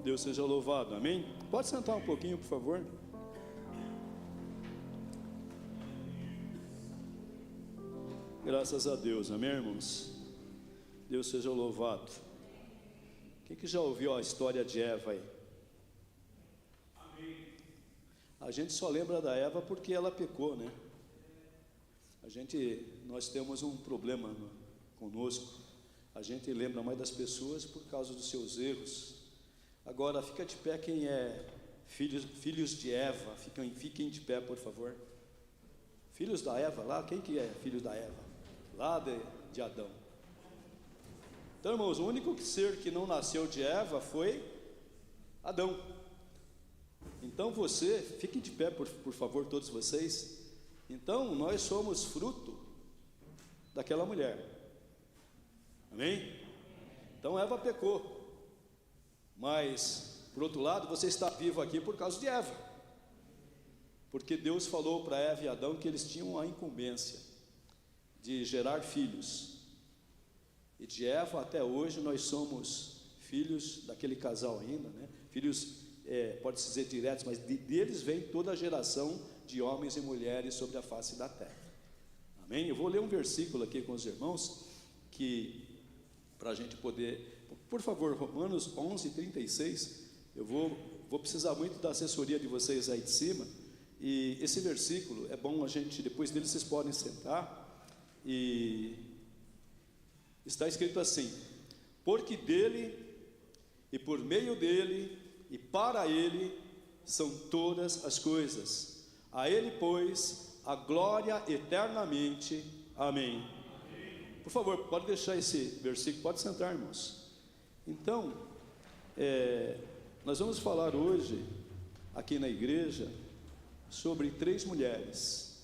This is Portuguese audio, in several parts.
Deus seja louvado, amém? Pode sentar um pouquinho, por favor. Graças a Deus, amém, irmãos? Deus seja louvado. Quem que já ouviu a história de Eva aí? Amém. A gente só lembra da Eva porque ela pecou, né? Nós temos um problema conosco. A gente lembra mais das pessoas por causa dos seus erros. Agora, fica de pé quem é filhos de Eva. Fiquem de pé, por favor. Filhos da Eva lá, quem que é filho da Eva? Lá de Adão. Então, irmãos, o único ser que não nasceu de Eva foi Adão. Então fiquem de pé, por favor, todos vocês. Então, nós somos fruto daquela mulher. Amém? Então, Eva pecou. Mas, por outro lado, você está vivo aqui por causa de Eva. Porque Deus falou para Eva e Adão que eles tinham a incumbência de gerar filhos. E de Eva até hoje nós somos filhos daquele casal ainda, né? Filhos, pode-se dizer diretos, mas deles vem toda a geração de homens e mulheres sobre a face da terra. Amém? Eu vou ler um versículo aqui com os irmãos, para a gente poder, por favor, Romanos 11:36. Eu vou precisar muito da assessoria de vocês aí de cima. E esse versículo é bom, depois dele vocês podem sentar. E está escrito assim: porque dele, e por meio dele, e para ele, são todas as coisas. A ele, pois, a glória eternamente. Amém. Por favor, pode deixar esse versículo, pode sentar, irmãos. Então, nós vamos falar hoje, aqui na igreja, sobre 3 mulheres.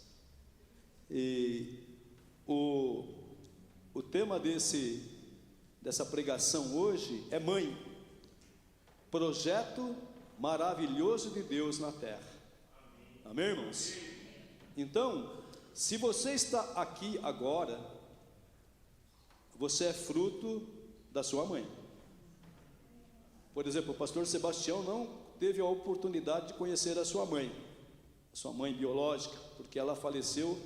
E o tema dessa pregação hoje é mãe. Projeto maravilhoso de Deus na terra. Amém, irmãos? Então, se você está aqui agora, você é fruto da sua mãe. Por exemplo, o pastor Sebastião não teve a oportunidade de conhecer a sua mãe biológica, porque ela faleceu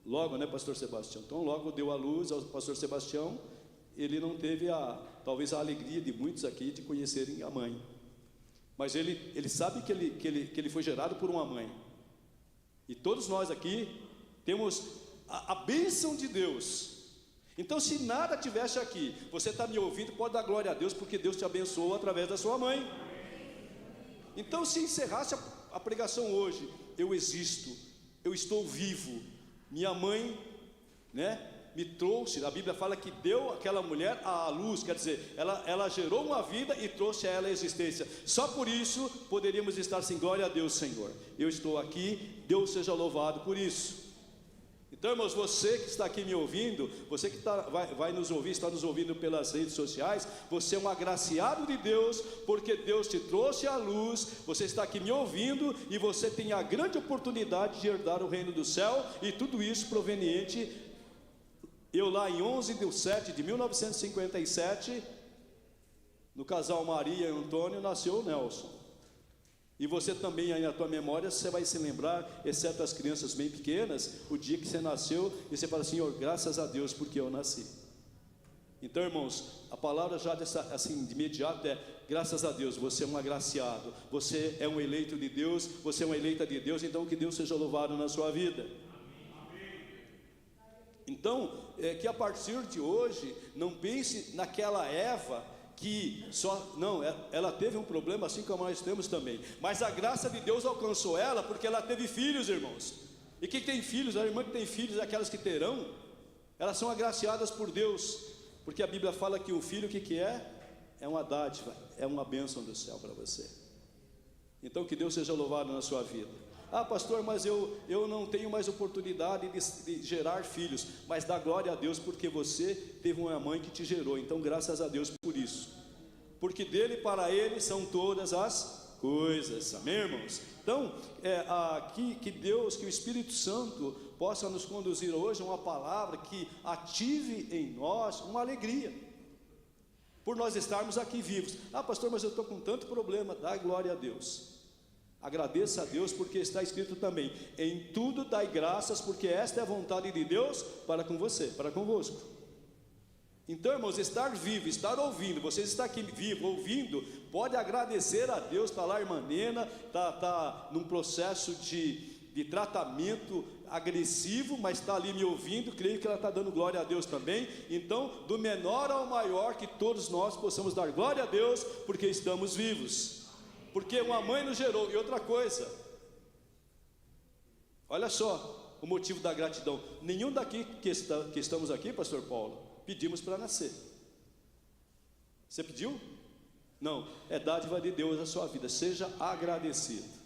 logo, né, pastor Sebastião? Então, logo deu à luz ao pastor Sebastião. Ele não teve talvez a alegria de muitos aqui de conhecerem a mãe, mas ele sabe que ele foi gerado por uma mãe. E todos nós aqui temos a bênção de Deus. Então, se nada tivesse aqui, você está me ouvindo, pode dar glória a Deus, porque Deus te abençoou através da sua mãe. Então, se encerrasse a pregação hoje, eu existo, eu estou vivo, minha mãe, né, me trouxe. A Bíblia fala que deu aquela mulher à luz, quer dizer, ela gerou uma vida e trouxe a ela a existência. Só por isso poderíamos estar assim: glória a Deus, Senhor, eu estou aqui, Deus seja louvado por isso. Então, irmãos, você que está aqui me ouvindo, você que vai nos ouvir, está nos ouvindo pelas redes sociais, você é um agraciado de Deus, porque Deus te trouxe à luz. Você está aqui me ouvindo e você tem a grande oportunidade de herdar o reino do céu, e tudo isso proveniente. Eu lá em 11/7/1957, no casal Maria e Antônio, nasceu o Nelson. E você também, aí na tua memória, você vai se lembrar, exceto as crianças bem pequenas, o dia que você nasceu, e você fala: Senhor, graças a Deus porque eu nasci. Então, irmãos, a palavra já assim de imediato é: graças a Deus, você é um agraciado, você é um eleito de Deus, você é uma eleita de Deus. Então, que Deus seja louvado na sua vida. Então, que a partir de hoje, não pense naquela Eva que ela teve um problema assim como nós temos também, mas a graça de Deus alcançou ela porque ela teve filhos, irmãos. E quem tem filhos, a irmã que tem filhos, aquelas que terão, elas são agraciadas por Deus, porque a Bíblia fala que o filho, o que é? É uma dádiva, é uma bênção do céu para você. Então, que Deus seja louvado na sua vida. Ah, pastor, mas eu não tenho mais oportunidade de gerar filhos. Mas dá glória a Deus, porque você teve uma mãe que te gerou. Então, graças a Deus por isso. Porque dele e para ele são todas as coisas. Amém, irmãos? Então, que Deus, que o Espírito Santo possa nos conduzir hoje a uma palavra que ative em nós uma alegria. por nós estarmos aqui vivos. Ah, pastor, mas eu estou com tanto problema. Dá glória a Deus. Agradeça a Deus, porque está escrito também: em tudo dai graças, porque esta é a vontade de Deus para com você, para convosco. Então, irmãos, estar vivo, estar ouvindo, você está aqui vivo, ouvindo, pode agradecer a Deus. Está lá a irmã Nena, está num processo de tratamento agressivo, mas está ali me ouvindo, creio que ela está dando glória a Deus também. Então, do menor ao maior, que todos nós possamos dar glória a Deus, porque estamos vivos, porque uma mãe nos gerou. E outra coisa, olha só o motivo da gratidão. Nenhum daqui que estamos aqui, pastor Paulo, pedimos para nascer. Você pediu? Não, é dádiva de Deus a sua vida. Seja agradecido.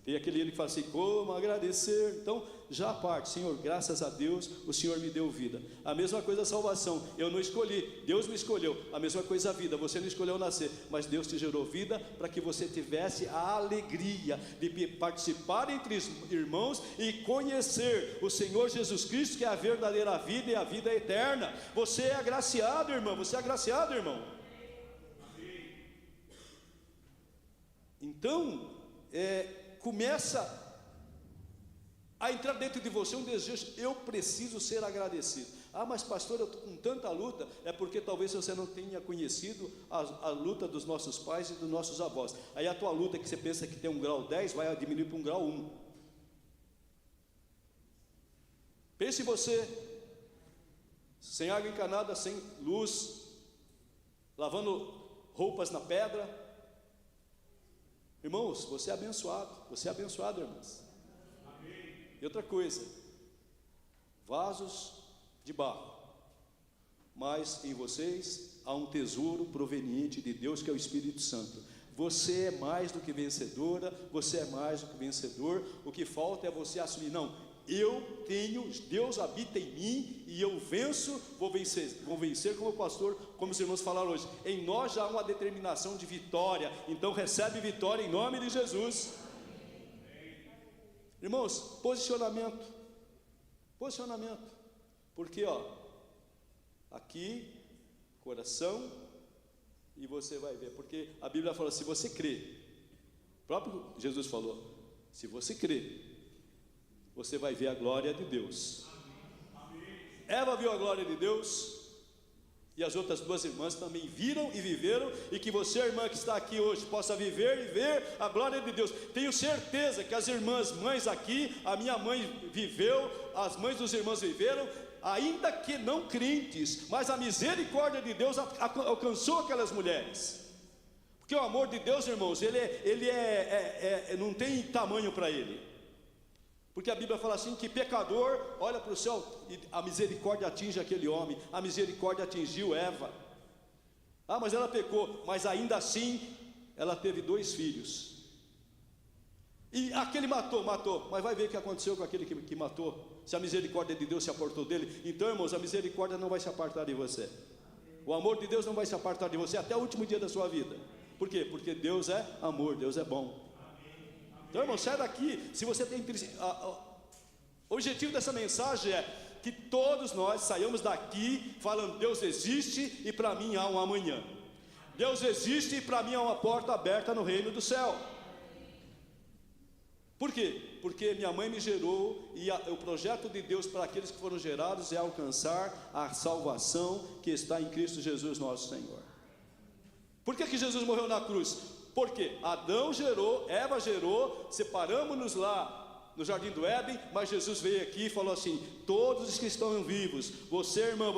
Tem aquele hino que fala assim: como agradecer? Então, já a parte, Senhor, graças a Deus, o Senhor me deu vida. A mesma coisa a salvação, eu não escolhi, Deus me escolheu. A mesma coisa a vida, você não escolheu nascer, mas Deus te gerou vida para que você tivesse a alegria de participar entre irmãos e conhecer o Senhor Jesus Cristo, que é a verdadeira vida e a vida eterna. Você é agraciado, irmão, você é agraciado, irmão. Então, começa a entrar dentro de você um desejo: eu preciso ser agradecido. Ah, mas pastor, eu estou com tanta luta. É porque talvez você não tenha conhecido a luta dos nossos pais e dos nossos avós. Aí a tua luta, que você pensa que tem um grau 10, vai diminuir para um grau 1. Pense você, sem água encanada, sem luz, lavando roupas na pedra. Irmãos, você é abençoado, irmãos. Amém. E outra coisa, vasos de barro, mas em vocês há um tesouro proveniente de Deus, que é o Espírito Santo. Você é mais do que vencedora, você é mais do que vencedor. O que falta é você assumir: não, eu tenho, Deus habita em mim e eu venço, vou vencer como o pastor, como os irmãos falaram hoje. Em nós já há uma determinação de vitória, então recebe vitória em nome de Jesus. Irmãos, posicionamento, porque aqui, coração, e você vai ver, porque a Bíblia fala: se você crê, o próprio Jesus falou, se você crê, você vai ver a glória de Deus. Eva viu a glória de Deus, e as outras duas irmãs também viram e viveram, e que você, irmã que está aqui hoje, possa viver e ver a glória de Deus. Tenho certeza que as mães aqui, a minha mãe viveu, as mães dos irmãos viveram, ainda que não crentes, mas a misericórdia de Deus alcançou aquelas mulheres. Porque o amor de Deus, irmãos, ele não tem tamanho para ele. Porque a Bíblia fala assim, que pecador olha para o céu e a misericórdia atinge aquele homem. A misericórdia atingiu Eva. Ah, mas ela pecou, mas ainda assim ela teve 2 filhos. E aquele matou, mas vai ver o que aconteceu com aquele que matou. Se a misericórdia de Deus se apartou dele. Então, irmãos, a misericórdia não vai se apartar de você. O amor de Deus não vai se apartar de você até o último dia da sua vida. Por quê? Porque Deus é amor, Deus é bom. Então, irmão, sai daqui. Se você tem o objetivo dessa mensagem é que todos nós saiamos daqui falando: Deus existe e para mim há um amanhã. Deus existe e para mim há uma porta aberta no reino do céu. Por quê? Porque minha mãe me gerou, e o projeto de Deus para aqueles que foram gerados é alcançar a salvação que está em Cristo Jesus nosso Senhor. Por que Jesus morreu na cruz? Porque Adão gerou, Eva gerou, separamos-nos lá no jardim do Éden, mas Jesus veio aqui e falou assim: todos os que estão vivos, você irmão,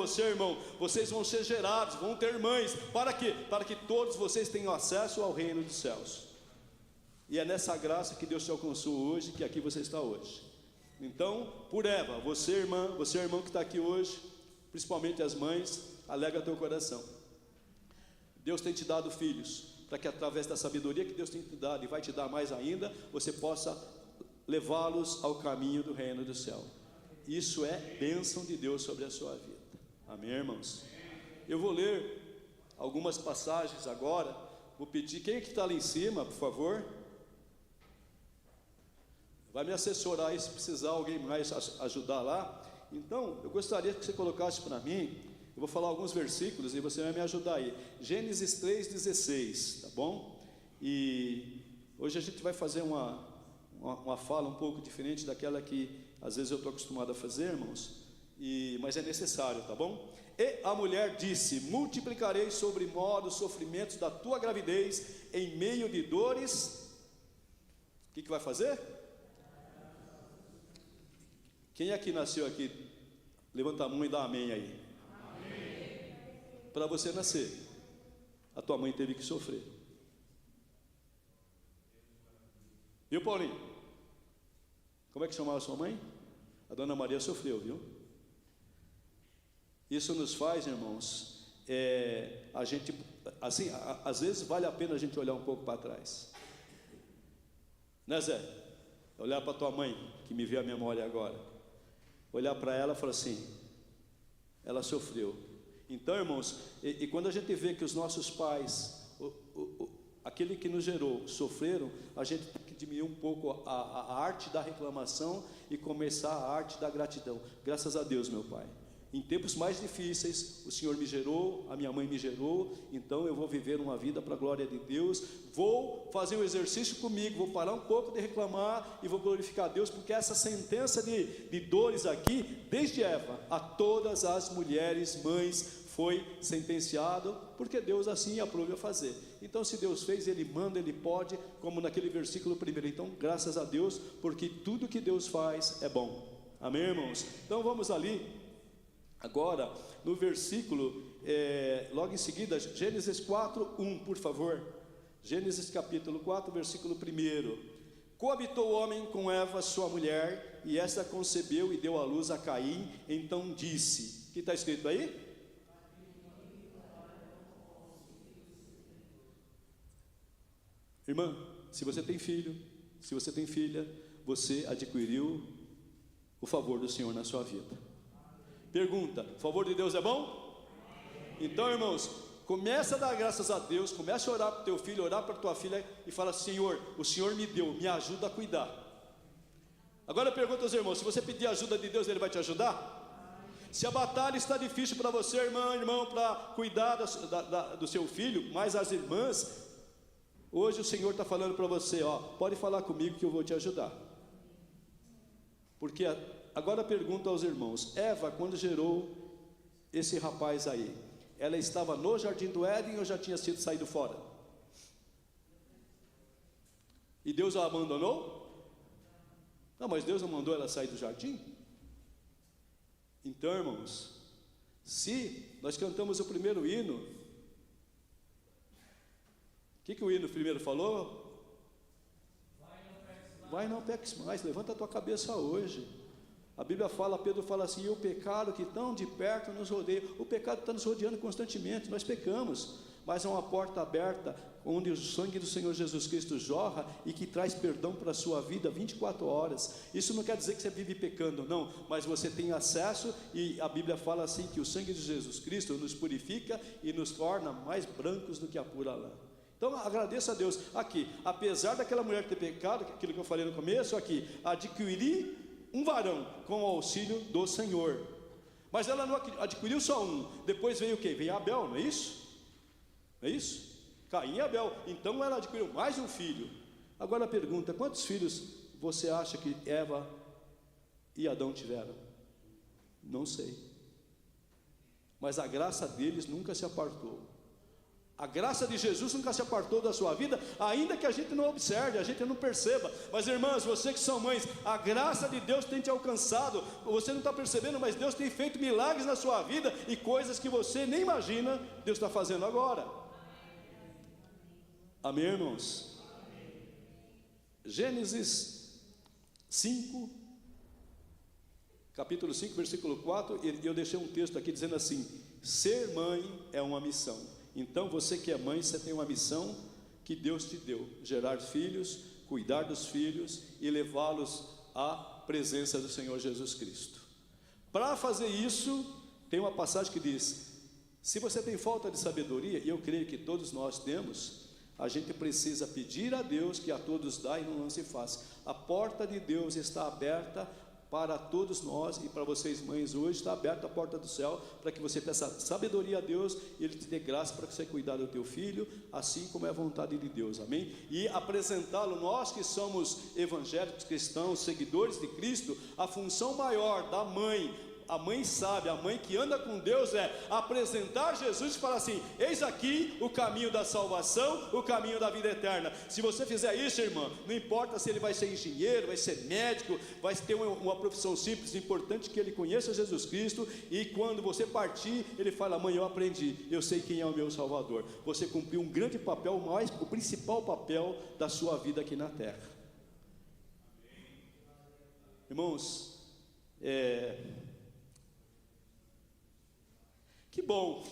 vocês vão ser gerados, vão ter mães. Para quê? Para que todos vocês tenham acesso ao reino dos céus. E é nessa graça que Deus te alcançou hoje, que aqui você está hoje. Então, por Eva, você irmão que está aqui hoje, principalmente as mães, alegra teu coração. Deus tem te dado filhos, para que através da sabedoria que Deus tem te dado e vai te dar mais ainda, você possa levá-los ao caminho do reino do céu. Isso é bênção de Deus sobre a sua vida. Amém, irmãos? Eu vou ler algumas passagens agora. Vou pedir, quem é que está ali em cima, por favor? Vai me assessorar aí, se precisar alguém mais ajudar lá. Então, eu gostaria que você colocasse para mim Eu vou falar alguns versículos e você vai me ajudar aí. Gênesis 3,16, tá bom? E hoje a gente vai fazer uma fala um pouco diferente daquela que às vezes eu estou acostumado a fazer, irmãos, mas é necessário, tá bom? E a mulher disse: multiplicarei sobremodo os sofrimentos da tua gravidez, em meio de dores. O que vai fazer? Quem aqui nasceu aqui? Levanta a mão e dá amém aí. Para você nascer, a tua mãe teve que sofrer. Viu, Paulinho? Como é que chamava a sua mãe? A dona Maria sofreu, viu? Isso nos faz, irmãos, a gente, assim, às vezes vale a pena a gente olhar um pouco para trás, né, Zé? Olhar para tua mãe, que me veio à memória agora, olhar para ela e falar assim: ela sofreu. Então, irmãos, e quando a gente vê que os nossos pais, aquele que nos gerou, sofreram, a gente tem que diminuir um pouco a arte da reclamação e começar a arte da gratidão. Graças a Deus, meu pai, em tempos mais difíceis, o Senhor me gerou, a minha mãe me gerou, então eu vou viver uma vida para a glória de Deus, vou fazer um exercício comigo, vou parar um pouco de reclamar e vou glorificar a Deus, porque essa sentença de dores aqui, desde Eva a todas as mulheres, mães, foi sentenciado, porque Deus assim aprove a fazer. Então, se Deus fez, Ele manda, Ele pode, como naquele versículo primeiro. Então, graças a Deus, porque tudo que Deus faz é bom. Amém, irmãos? Então, vamos ali, agora, no versículo, logo em seguida, Gênesis 4:1, por favor. Gênesis capítulo 4, versículo 1. Coabitou o homem com Eva, sua mulher, e esta concebeu e deu à luz a Caim. Então disse, o que está escrito aí? Irmã, se você tem filho, se você tem filha, você adquiriu o favor do Senhor na sua vida. Pergunta: o favor de Deus é bom? Então, irmãos, começa a dar graças a Deus, começa a orar para o teu filho, orar para a tua filha e fala: Senhor, o Senhor me deu, me ajuda a cuidar. Agora pergunta aos irmãos: se você pedir ajuda de Deus, Ele vai te ajudar? Se a batalha está difícil para você, irmão, para cuidar do seu filho, mas as irmãs, hoje o Senhor está falando para você, pode falar comigo que eu vou te ajudar. Porque agora pergunta aos irmãos: Eva, quando gerou esse rapaz aí, ela estava no jardim do Éden ou já tinha sido saído fora? E Deus a abandonou? Não, mas Deus não mandou ela sair do jardim? Então, irmãos, se nós cantamos o primeiro hino, o que o hino primeiro falou? Vai, não peques mais, levanta a tua cabeça hoje. A Bíblia fala, Pedro fala assim: e o pecado que tão de perto nos rodeia. O pecado está nos rodeando constantemente, nós pecamos, mas é uma porta aberta, onde o sangue do Senhor Jesus Cristo jorra e que traz perdão para a sua vida 24 horas. Isso não quer dizer que você vive pecando, não, mas você tem acesso, e a Bíblia fala assim, que o sangue de Jesus Cristo nos purifica e nos torna mais brancos do que a pura lã. Então agradeça a Deus. Aqui, apesar daquela mulher ter pecado, aquilo que eu falei no começo, aqui, adquiri um varão com o auxílio do Senhor. Mas ela não adquiriu só um, depois veio o quê? Veio Abel, não é isso? Não é isso? Caim e Abel. Então ela adquiriu mais um filho. Agora a pergunta: quantos filhos você acha que Eva e Adão tiveram? Não sei, mas a graça deles nunca se apartou. A graça de Jesus nunca se apartou da sua vida, ainda que a gente não observe, a gente não perceba. Mas irmãs, você que são mães, a graça de Deus tem te alcançado. Você não está percebendo, mas Deus tem feito milagres na sua vida, e coisas que você nem imagina, Deus está fazendo agora. Amém, irmãos? Gênesis 5, capítulo 5, versículo 4, eu deixei um texto aqui dizendo assim: ser mãe é uma missão. Então você que é mãe, você tem uma missão que Deus te deu: gerar filhos, cuidar dos filhos e levá-los à presença do Senhor Jesus Cristo. Para fazer isso, tem uma passagem que diz: se você tem falta de sabedoria, e eu creio que todos nós temos, a gente precisa pedir a Deus, que a todos dá e não se faz. A porta de Deus está aberta para todos nós e para vocês mães hoje. Está aberta a porta do céu para que você peça sabedoria a Deus e Ele te dê graça para que você cuidar do teu filho, assim como é a vontade de Deus, amém? E apresentá-lo, nós que somos evangélicos, cristãos, seguidores de Cristo, a função maior da mãe, a mãe sábia, a mãe que anda com Deus, é apresentar Jesus e falar assim: eis aqui o caminho da salvação, o caminho da vida eterna. Se você fizer isso, irmã, não importa se ele vai ser engenheiro, vai ser médico, vai ter uma profissão simples, importante que ele conheça Jesus Cristo, e quando você partir, ele fala: mãe, eu aprendi, eu sei quem é o meu Salvador. Você cumpriu um grande papel, o principal papel da sua vida aqui na terra. Irmãos, que bom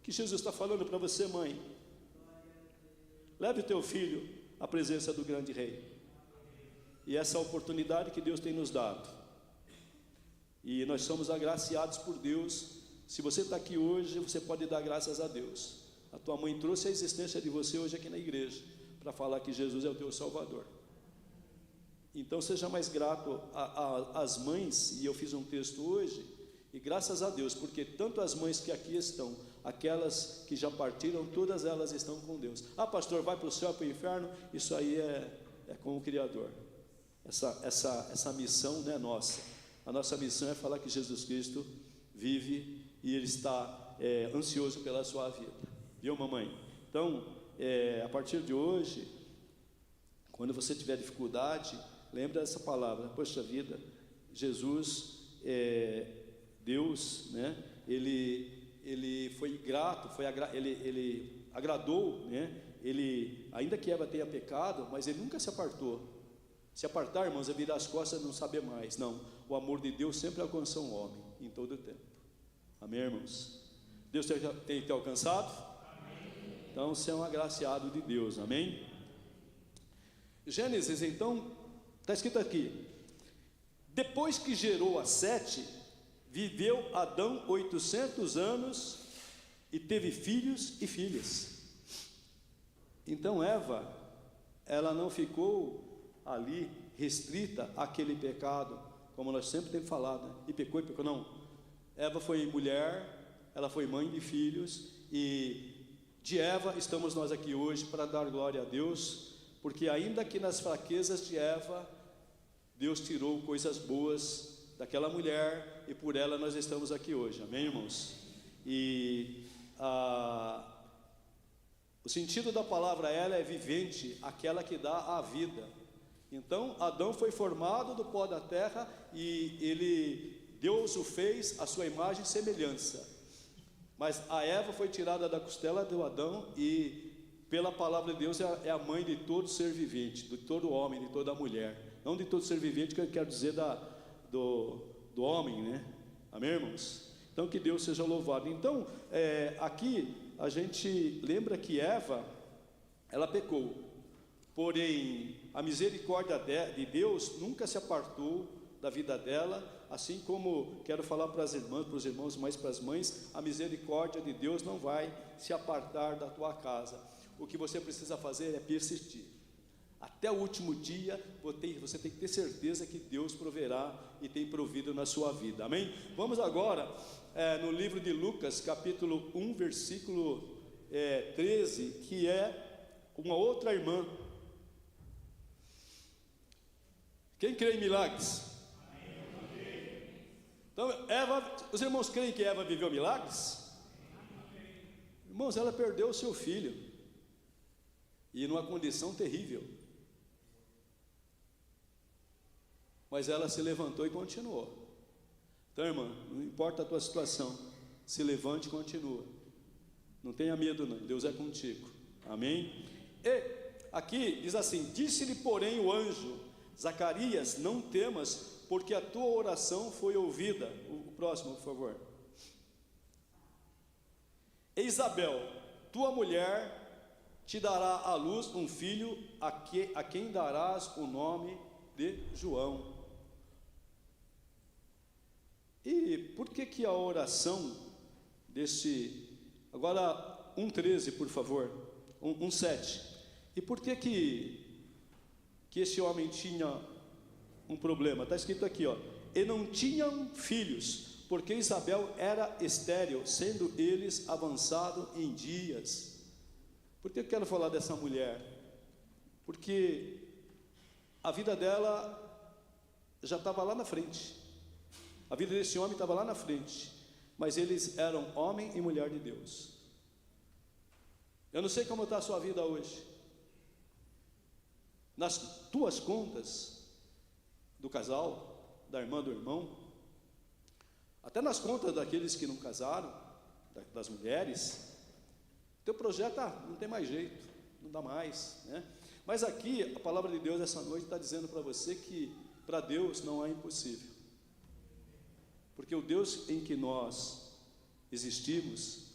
que Jesus está falando para você, mãe. Leve o teu filho à presença do grande rei. E essa é a oportunidade que Deus tem nos dado. E nós somos agraciados por Deus. Se você está aqui hoje, você pode dar graças a Deus. A tua mãe trouxe a existência de você hoje aqui na igreja para falar que Jesus é o teu Salvador. Então seja mais grato às mães. E eu fiz um texto hoje, e graças a Deus, porque tanto as mães que aqui estão, aquelas que já partiram, todas elas estão com Deus. Ah, pastor, vai para o céu, para o inferno? Isso aí é com o Criador. Essa missão não é nossa. A nossa missão é falar que Jesus Cristo vive e Ele está ansioso pela sua vida. Viu, mamãe? Então, a partir de hoje, quando você tiver dificuldade, lembra dessa palavra: poxa vida, Jesus Deus, né? Ele foi grato, ele agradou, né? Ele, ainda que Eva tenha pecado, mas ele nunca se apartou. Se apartar, irmãos, é virar as costas e não saber mais. Não, o amor de Deus sempre alcança um homem, em todo o tempo. Amém, irmãos? Deus tem te alcançado? Amém. Então, você é um agraciado de Deus, amém? Gênesis, então, está escrito aqui: depois que gerou a Sete, viveu Adão 800 anos e teve filhos e filhas. Então Eva, ela não ficou ali restrita àquele pecado, como nós sempre temos falado, né? E pecou, não. Eva foi mulher, ela foi mãe de filhos, e de Eva estamos nós aqui hoje para dar glória a Deus, porque ainda que nas fraquezas de Eva, Deus tirou coisas boas daquela mulher, e por ela nós estamos aqui hoje, amém, irmãos? E o sentido da palavra ela é vivente, aquela que dá a vida. Então Adão foi formado do pó da terra, e Deus o fez à sua imagem e semelhança, mas a Eva foi tirada da costela do Adão, e pela palavra de Deus é a mãe de todo ser vivente, de todo homem, de toda mulher. Não de todo ser vivente, que eu quero dizer do homem, né? Amém, irmãos? Então que Deus seja louvado. Então, aqui a gente lembra que Eva, ela pecou, porém a misericórdia de Deus nunca se apartou da vida dela, assim como quero falar para as irmãs, para os irmãos, mais para as mães, a misericórdia de Deus não vai se apartar da tua casa. O que você precisa fazer é persistir. Até o último dia, você tem que ter certeza que Deus proverá e tem provido na sua vida, amém? Vamos agora no livro de Lucas, capítulo 1, versículo 13, que é uma outra irmã. Quem crê em milagres? Então, os irmãos creem que Eva viveu milagres? Irmãos, ela perdeu o seu filho, e numa condição terrível, mas ela se levantou e continuou. Então, irmã, não importa a tua situação, se levante e continua. Não tenha medo não, Deus é contigo. Amém? E aqui diz assim: disse-lhe porém o anjo: Zacarias, não temas, porque a tua oração foi ouvida. O próximo, por favor. E Isabel, tua mulher, te dará à luz um filho, a quem darás o nome de João. E por que a oração desse... Agora 1,13, por favor, 1,7. E por que esse homem tinha um problema. Está escrito aqui, ó, e não tinham filhos, porque Isabel era estéril, sendo eles avançados em dias. Por que eu quero falar dessa mulher? Porque a vida dela já estava lá na frente, a vida desse homem estava lá na frente, mas eles eram homem e mulher de Deus. Eu não sei como está a sua vida hoje, nas tuas contas do casal, da irmã, do irmão, até nas contas daqueles que não casaram, das mulheres, teu projeto, não tem mais jeito, não dá mais, né? Mas aqui, a palavra de Deus essa noite está dizendo para você que para Deus não é impossível, porque o Deus em que nós existimos,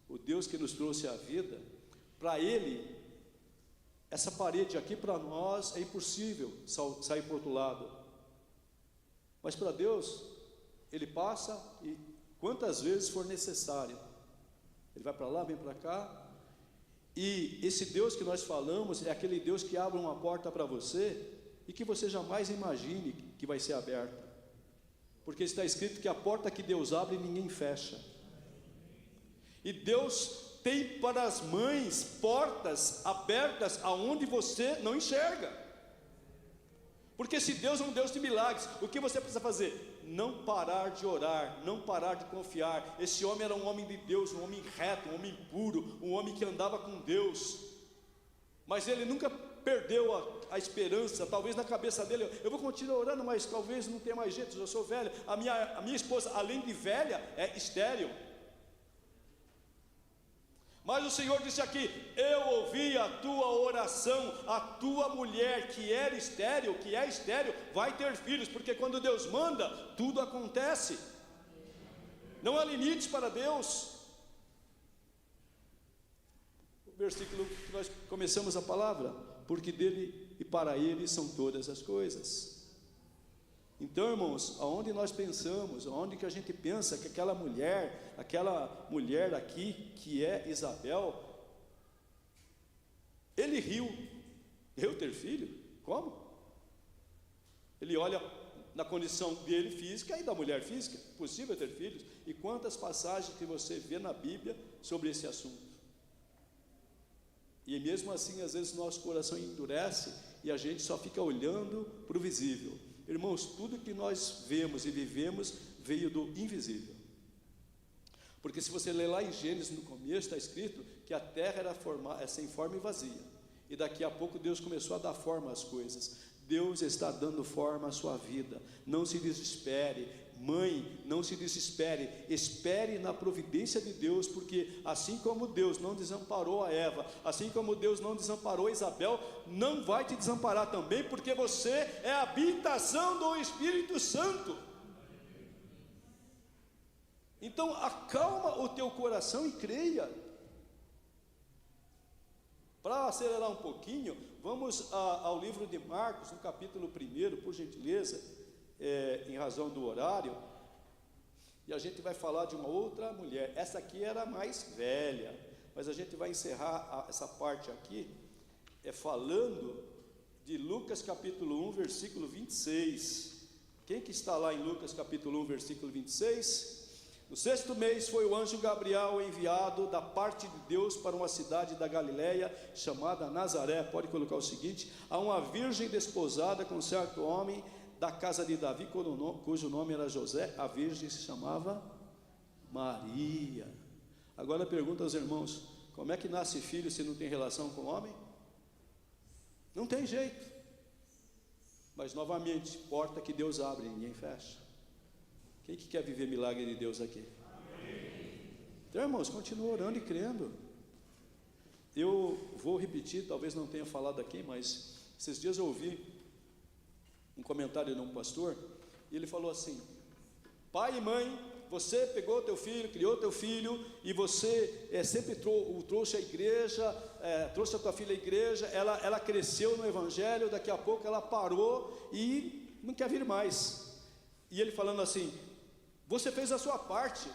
o Deus que nos trouxe a vida, para Ele, essa parede aqui para nós é impossível sair para o outro lado, mas para Deus, Ele passa e quantas vezes for necessário, Ele vai para lá, vem para cá. E esse Deus que nós falamos é aquele Deus que abre uma porta para você e que você jamais imagine que vai ser aberta, porque está escrito que a porta que Deus abre ninguém fecha, e Deus tem para as mães portas abertas aonde você não enxerga, porque se Deus é um Deus de milagres, o que você precisa fazer? Não parar de orar, não parar de confiar. Esse homem era um homem de Deus, um homem reto, um homem puro, um homem que andava com Deus, mas ele nunca perdeu a esperança. Talvez na cabeça dele, eu vou continuar orando, mas talvez não tenha mais jeito, eu sou velho, a minha esposa, além de velha, é estéril. Mas o Senhor disse aqui, eu ouvi a tua oração, a tua mulher que era estéril, que é estéril, vai ter filhos, porque quando Deus manda, tudo acontece, não há limites para Deus. O versículo que nós começamos a palavra, porque dele e para ele são todas as coisas. Então, irmãos, aonde nós pensamos, aonde que a gente pensa que aquela mulher aqui, que é Isabel, ele riu, eu ter filho? Como? Ele olha na condição dele física e da mulher física, possível ter filhos, e quantas passagens que você vê na Bíblia sobre esse assunto, e mesmo assim, às vezes nosso coração endurece, e a gente só fica olhando para o visível. Irmãos, tudo que nós vemos e vivemos veio do invisível, porque se você ler lá em Gênesis, no começo está escrito que a terra era sem forma e vazia, e daqui a pouco Deus começou a dar forma às coisas. Deus está dando forma à sua vida, não se desespere, mãe, não se desespere, espere na providência de Deus, porque assim como Deus não desamparou a Eva, assim como Deus não desamparou a Isabel, não vai te desamparar também, porque você é a habitação do Espírito Santo. Então acalma o teu coração e creia. Para acelerar um pouquinho, vamos ao livro de Marcos, no capítulo 1, por gentileza, em razão do horário, e a gente vai falar de uma outra mulher. Essa aqui era mais velha, mas a gente vai encerrar essa parte aqui, falando de Lucas capítulo 1, versículo 26. Quem que está lá em Lucas capítulo 1, versículo 26? No 6º mês foi o anjo Gabriel enviado da parte de Deus para uma cidade da Galileia chamada Nazaré. Pode colocar o seguinte: a uma virgem desposada com certo homem da casa de Davi, cujo nome era José. A virgem se chamava Maria. Agora pergunta aos irmãos: como é que nasce filho se não tem relação com o homem? Não tem jeito. Mas novamente, porta que Deus abre, ninguém fecha. Quem que quer viver milagre de Deus aqui? Amém. Então, irmãos, continua orando e crendo. Eu vou repetir, talvez não tenha falado aqui, mas esses dias eu ouvi um comentário de um pastor, e ele falou assim: pai e mãe, você pegou teu filho, criou teu filho, e você sempre o trouxe à igreja, trouxe a tua filha à igreja, ela cresceu no evangelho, daqui a pouco ela parou e não quer vir mais. E ele falando assim: você fez a sua parte,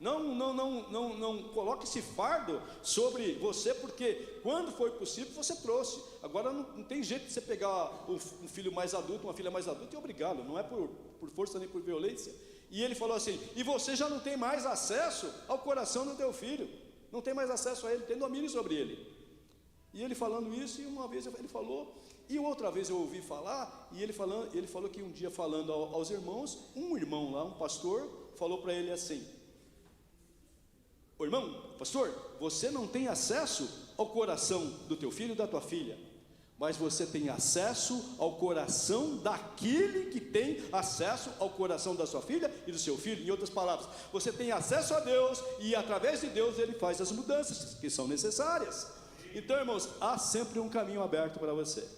Não coloque esse fardo sobre você, porque quando foi possível você trouxe. Agora não tem jeito de você pegar um filho mais adulto, uma filha mais adulta e obrigá-lo, não é por força nem por violência. E ele falou assim: e você já não tem mais acesso ao coração do teu filho, não tem mais acesso a ele, tem domínio sobre ele. E ele falando isso, e uma vez ele falou, e outra vez eu ouvi falar, e ele falou que um dia falando aos irmãos, um irmão lá, um pastor, falou para ele assim: ô irmão, pastor, você não tem acesso ao coração do teu filho e da tua filha, mas você tem acesso ao coração daquele que tem acesso ao coração da sua filha e do seu filho. Em outras palavras, você tem acesso a Deus, e através de Deus ele faz as mudanças que são necessárias. Então, irmãos, há sempre um caminho aberto para você,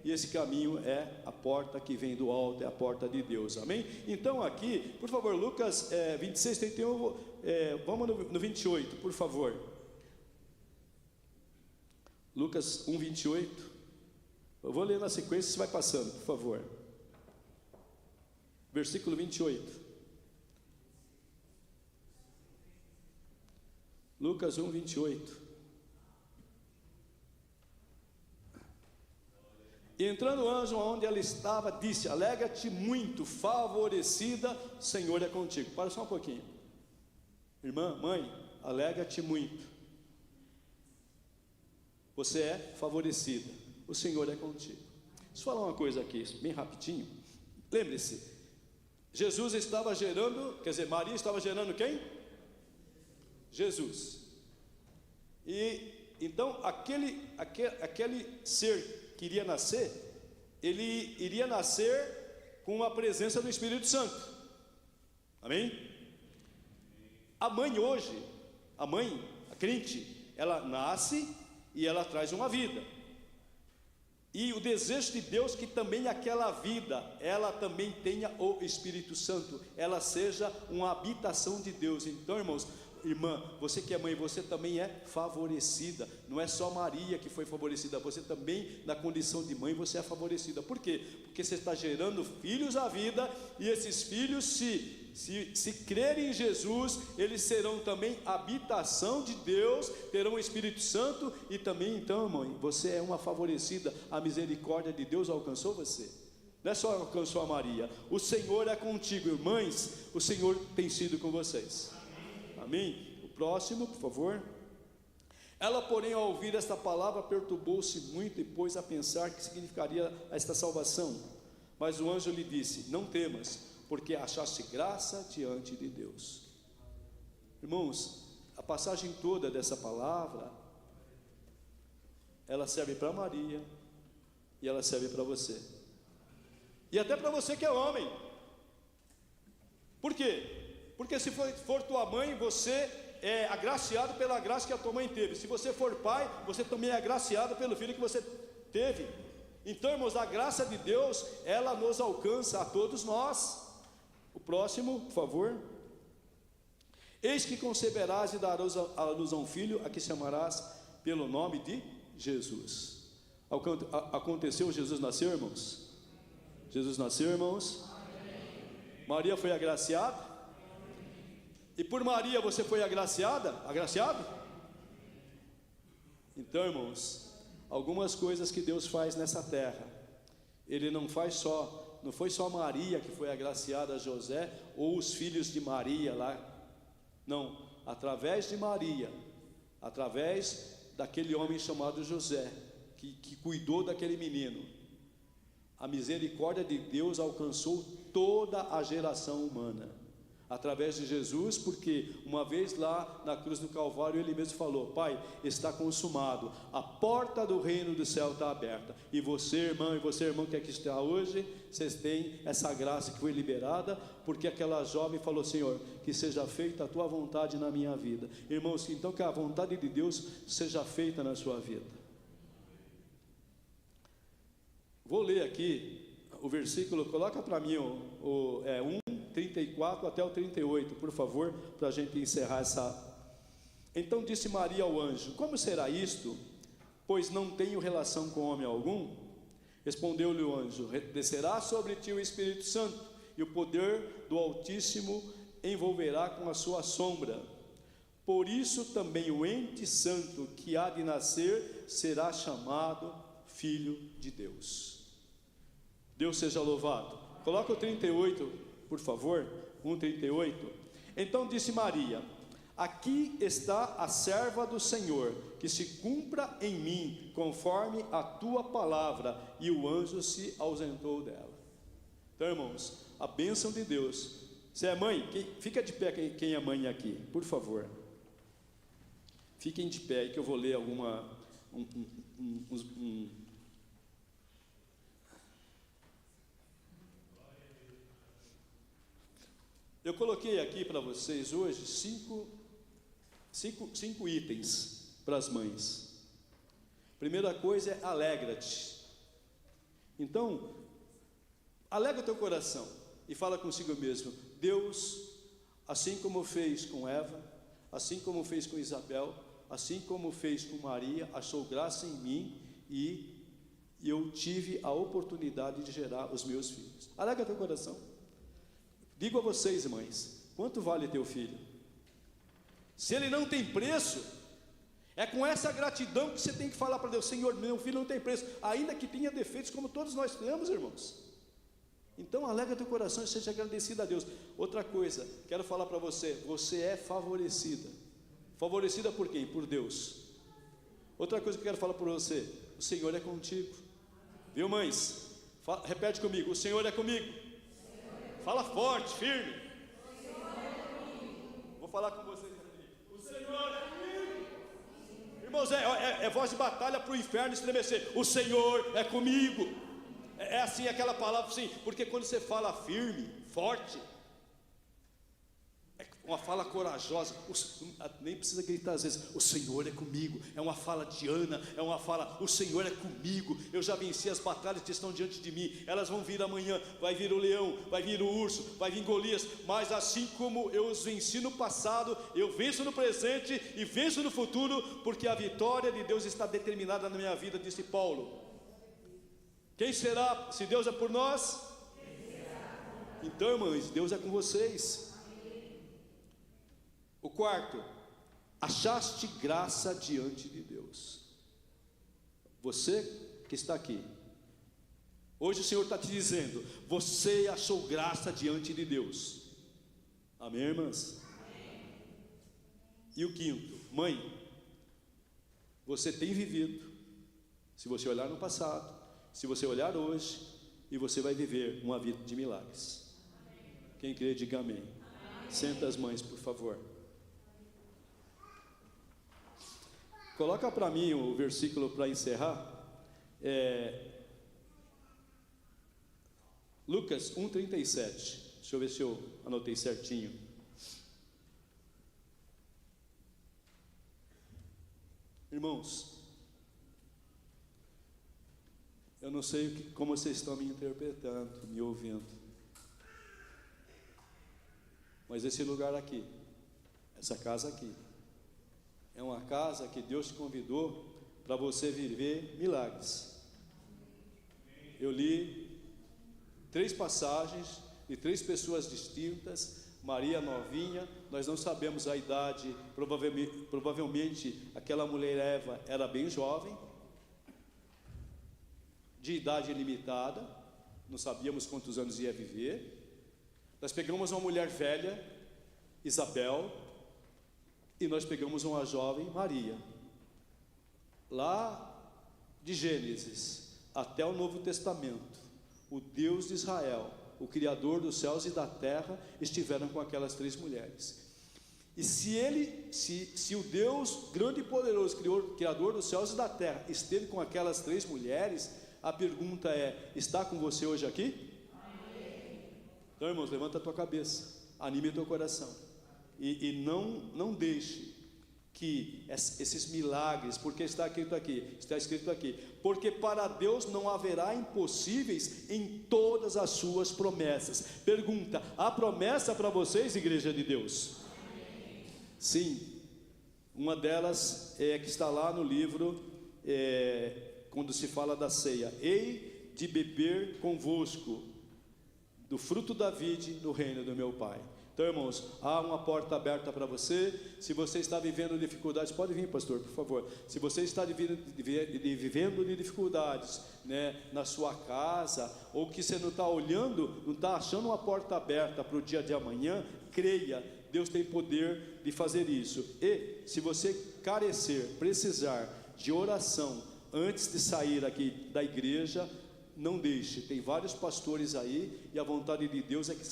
e esse caminho é a porta que vem do alto, é a porta de Deus, amém? Então aqui, por favor, Lucas 26, 31, vamos no 28, por favor. Lucas 1, 28, eu vou ler na sequência, você vai passando, por favor. Versículo 28. Lucas 1, 28. E entrando o anjo onde ela estava, disse: alegra-te muito, favorecida, o Senhor é contigo. Para só um pouquinho. Irmã, mãe, alegra-te muito. Você é favorecida, o Senhor é contigo. Deixa eu falar uma coisa aqui, bem rapidinho. Lembre-se, Jesus estava gerando, Maria estava gerando quem? Jesus. E então aquele ser que iria nascer, ele iria nascer com a presença do Espírito Santo, amém? A mãe hoje, a crente, ela nasce e ela traz uma vida, e o desejo de Deus que também aquela vida, ela também tenha o Espírito Santo, ela seja uma habitação de Deus. Então, irmãos, irmã, você que é mãe, você também é favorecida. Não é só Maria que foi favorecida, você também, na condição de mãe, você é favorecida. Por quê? Porque você está gerando filhos à vida, e esses filhos, se crerem em Jesus, eles serão também habitação de Deus, terão o Espírito Santo. E também, então, mãe, você é uma favorecida. A misericórdia de Deus alcançou você. Não é só alcançou a Maria, o Senhor é contigo, irmãs, o Senhor tem sido com vocês. Amém? O próximo, por favor. Ela, porém, ao ouvir esta palavra, perturbou-se muito e pôs a pensar que significaria esta salvação. Mas o anjo lhe disse: não temas, porque achaste graça diante de Deus. Irmãos, a passagem toda dessa palavra, ela serve para Maria e ela serve para você, e até para você que é homem. Por quê? Porque se for tua mãe, você é agraciado pela graça que a tua mãe teve. Se você for pai, você também é agraciado pelo filho que você teve. Então, irmãos, a graça de Deus, ela nos alcança a todos nós. O próximo, por favor. Eis que conceberás e darás à luz a um filho, a que chamarás pelo nome de Jesus. Aconteceu, Jesus nasceu, irmãos? Jesus nasceu, irmãos? Maria foi agraciada? E por Maria você foi agraciada? Agraciado? Então, irmãos, algumas coisas que Deus faz nessa terra, Ele não faz só, não foi só Maria que foi agraciada a José, ou os filhos de Maria lá, não, através de Maria, através daquele homem chamado José, que cuidou daquele menino, a misericórdia de Deus alcançou toda a geração humana, através de Jesus, porque uma vez lá na cruz do Calvário, Ele mesmo falou: Pai, está consumado, a porta do reino do céu está aberta, e você, irmão, que aqui está hoje, vocês têm essa graça que foi liberada, porque aquela jovem falou: Senhor, que seja feita a Tua vontade na minha vida. Irmãos, então que a vontade de Deus seja feita na sua vida. Vou ler aqui o versículo, coloca para mim 34 até o 38, por favor, para a gente encerrar essa. Então disse Maria ao anjo: como será isto, pois não tenho relação com homem algum? Respondeu-lhe o anjo: descerá sobre ti o Espírito Santo, e o poder do Altíssimo envolverá com a sua sombra. Por isso também o ente santo que há de nascer será chamado Filho de Deus. Deus seja louvado. Coloca o 38, por favor, 1:38. Então disse Maria: aqui está a serva do Senhor, que se cumpra em mim conforme a tua palavra. E o anjo se ausentou dela. Então, irmãos, a bênção de Deus. Você é mãe? Fica de pé quem é mãe aqui, por favor. Fiquem de pé, que eu vou ler Eu coloquei aqui para vocês hoje cinco itens para as mães. Primeira coisa é alegra-te. Então, alegra o teu coração e fala consigo mesmo: Deus, assim como fez com Eva, assim como fez com Isabel, assim como fez com Maria, achou graça em mim e eu tive a oportunidade de gerar os meus filhos. Alegra teu coração. Digo a vocês, mães, quanto vale teu filho? Se ele não tem preço, é com essa gratidão que você tem que falar para Deus: Senhor, meu filho não tem preço, ainda que tenha defeitos como todos nós temos, irmãos. Então alegra teu coração e seja agradecido a Deus. Outra coisa, quero falar para você: você é favorecida. Favorecida por quem? Por Deus. Outra coisa que eu quero falar para você: o Senhor é contigo. Viu, mães? Repete comigo: o Senhor é comigo. Fala forte, firme. Vou falar com vocês aqui: o Senhor é comigo. Irmãos, é voz de batalha para o inferno estremecer. O Senhor é comigo. É assim, aquela palavra assim, porque quando você fala firme, forte, é uma fala corajosa, nem precisa gritar às vezes: o Senhor é comigo. É uma fala de Ana, é uma fala: o Senhor é comigo. Eu já venci as batalhas que estão diante de mim, elas vão vir amanhã. Vai vir o leão, vai vir o urso, vai vir Golias, mas assim como eu os venci no passado, eu venço no presente e venço no futuro, porque a vitória de Deus está determinada na minha vida, disse Paulo. Quem será, se Deus é por nós? Então, irmãos, Deus é com vocês. O quarto: achaste graça diante de Deus. Você que está aqui, hoje o Senhor está te dizendo: você achou graça diante de Deus. Amém, irmãs? Amém. E o quinto: mãe, você tem vivido, se você olhar no passado, se você olhar hoje, e você vai viver uma vida de milagres. Amém. Quem crê, diga amém. Amém. Senta as mães, por favor. Coloca para mim o versículo para encerrar. Lucas 1:37. Deixa eu ver se eu anotei certinho. Irmãos, eu não sei como vocês estão me interpretando, me ouvindo, mas esse lugar aqui, essa casa aqui, é uma casa que Deus te convidou para você viver milagres. Eu li 3 passagens de 3 pessoas distintas. Maria novinha, nós não sabemos a idade, provavelmente aquela mulher Eva era bem jovem, de idade limitada, não sabíamos quantos anos ia viver. Nós pegamos uma mulher velha, Isabel, e nós pegamos uma jovem, Maria. Lá de Gênesis até o Novo Testamento, o Deus de Israel, o Criador dos céus e da terra, estiveram com aquelas 3 mulheres. E se o Deus grande e poderoso, Criador dos céus e da terra, esteve com aquelas 3 mulheres, a pergunta é: está com você hoje aqui? Amém. Então, irmãos, levanta a tua cabeça, anime o teu coração, e não deixe que esses milagres, porque está escrito aqui, porque para Deus não haverá impossíveis em todas as suas promessas. Pergunta: há promessa para vocês, igreja de Deus? Amém. Sim, uma delas é que está lá no livro, quando se fala da ceia: hei de beber convosco do fruto da vide no reino do meu Pai. Então, irmãos, há uma porta aberta para você. Se você está vivendo dificuldades, pode vir, pastor, por favor. Se você está vivendo dificuldades, né, na sua casa, ou que você não está olhando, não está achando uma porta aberta para o dia de amanhã, creia, Deus tem poder de fazer isso. E se você carecer, precisar de oração antes de sair aqui da igreja, não deixe. Tem vários pastores aí, e a vontade de Deus é que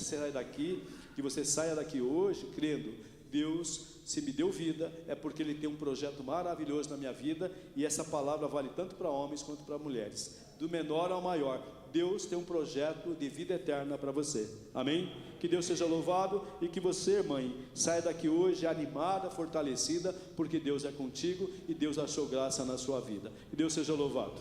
você saia daqui hoje crendo: Deus, se me deu vida, é porque Ele tem um projeto maravilhoso na minha vida, e essa palavra vale tanto para homens quanto para mulheres, do menor ao maior. Deus tem um projeto de vida eterna para você, amém? Que Deus seja louvado, e que você, mãe, saia daqui hoje animada, fortalecida, porque Deus é contigo, e Deus achou graça na sua vida. Que Deus seja louvado.